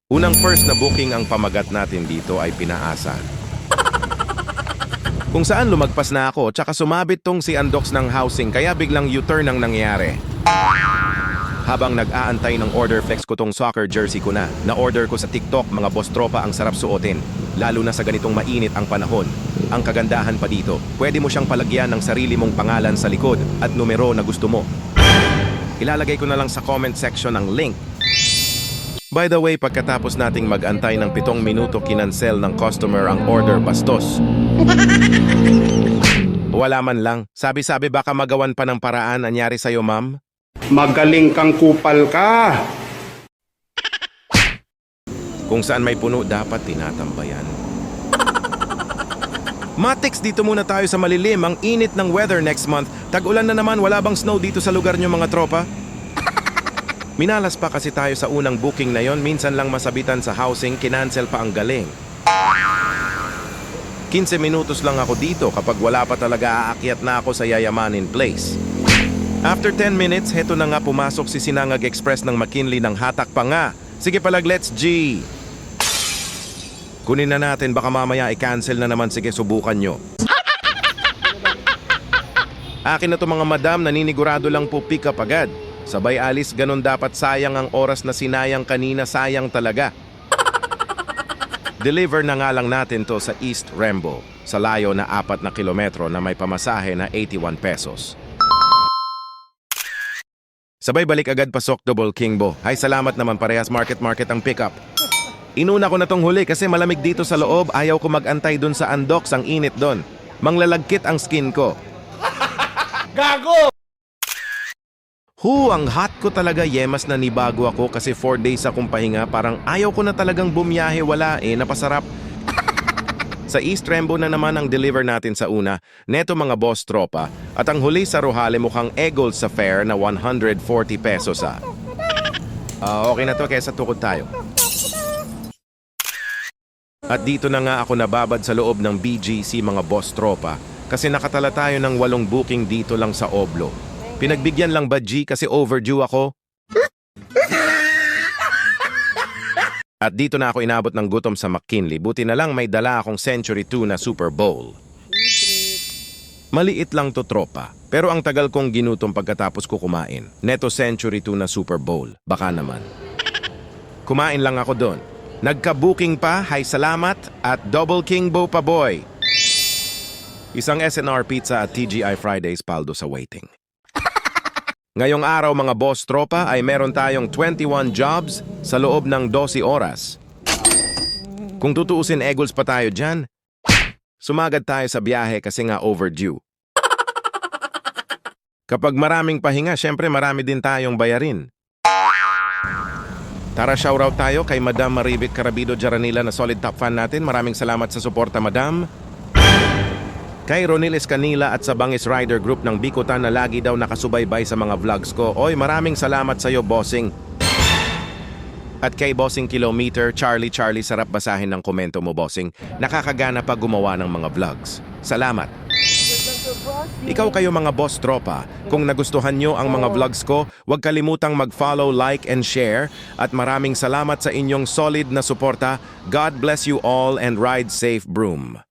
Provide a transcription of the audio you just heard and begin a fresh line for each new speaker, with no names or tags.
Unang first na booking ang pamagat natin dito ay Pinaasa. Kung saan lumagpas na ako, tsaka sumabit tong si Andox ng housing kaya biglang U-turn ang nangyari. Habang nag-aantay ng order, flex ko tong soccer jersey ko na. Na-order ko sa TikTok, mga boss tropa ang sarap suotin. Lalo na sa ganitong mainit ang panahon. Ang kagandahan pa dito, pwede mo siyang palagyan ng sarili mong pangalan sa likod at numero na gusto mo. Ilalagay ko na lang sa comment section ang link. By the way, pagkatapos nating mag-antay ng 7 minuto, kinansel ng customer ang order, bastos. Wala man lang. Sabi-sabi baka magawan pa ng paraan. Anyari sa'yo, ma'am?
Magaling kang kupal ka.
Kung saan may puno, dapat tinatambayan. Matix, dito muna tayo sa malilim. Ang init ng weather next month. Tag-ulan na naman, wala bang snow dito sa lugar nyo, mga tropa? Minalas pa kasi tayo sa unang booking na yon. Minsan lang masabitan sa housing, kinancel pa ang galing. 15 minutos lang ako dito kapag wala pa talaga aakyat na ako sa Yayamanin Place. After 10 minutes, heto na nga pumasok si Sinangag Express ng McKinley ng hatak pa nga. Sige palag, let's G! Kunin na natin, baka mamaya i-cancel na naman. Sige, subukan nyo. Akin na to mga madam, naninigurado lang po pick up agad. Sabay alis, ganun dapat. Sayang ang oras na sinayang kanina, sayang talaga. Deliver na nga lang natin to sa East Rembo, sa layo na 4 na kilometro na may pamasahe na 81 pesos. Sabay balik agad pasok, Double Kingbo. Hay, salamat naman, parehas market ang pickup. Inuna ko na tong huli kasi malamig dito sa loob. Ayaw ko mag-antay dun sa Andox, ang init dun. Manglalagkit ang skin ko.
Gago!
Ang hot ko talaga. Yemas na nibago ako kasi 4 days akong pahinga. Parang ayaw ko na talagang bumiyahe. Wala napasarap. Sa East Rembo na naman ang deliver natin sa una. Neto mga boss tropa. At ang huli sa Rohale mukhang Eagles sa fare na 140 pesos okay na to, kesa tukod tayo. At dito na nga ako nababad sa loob ng BGC mga boss tropa. Kasi nakatala tayo ng 8 booking dito lang sa Oblo. Pinagbigyan lang ba G kasi overdue ako? At dito na ako inabot ng gutom sa McKinley. Buti na lang may dala akong Century 2 na Super Bowl. Maliit lang to tropa. Pero ang tagal kong ginutom pagkatapos ko kumain. Neto Century 2 na Super Bowl. Baka naman. Kumain lang ako doon. Nagka-booking pa, hay salamat, at Double Kingbo pa boy. Isang SNR pizza at TGI Fridays paldo sa waiting. Ngayong araw mga boss tropa ay meron tayong 21 jobs sa loob ng 12 oras. Kung tutuusin, Eagles pa tayo dyan. Sumagad tayo sa biyahe kasi nga overdue. Kapag maraming pahinga, syempre marami din tayong bayarin. Tara, shoutout tayo kay Madam Maribit Carabido Jaranila na solid top fan natin. Maraming salamat sa suporta, Madam. Kay Ronil Escanila at sa Bangis Rider Group ng Bikutan na lagi daw nakasubaybay sa mga vlogs ko. Oy, maraming salamat sa'yo, bossing. At kay Bossing Kilometer, Charlie, sarap basahin ng komento mo, bossing. Nakakagana pa gumawa ng mga vlogs. Salamat. Ikaw kayo mga boss tropa, kung nagustuhan nyo ang mga vlogs ko, huwag kalimutang mag-follow, like, and share. At maraming salamat sa inyong solid na suporta. God bless you all and ride safe, broom.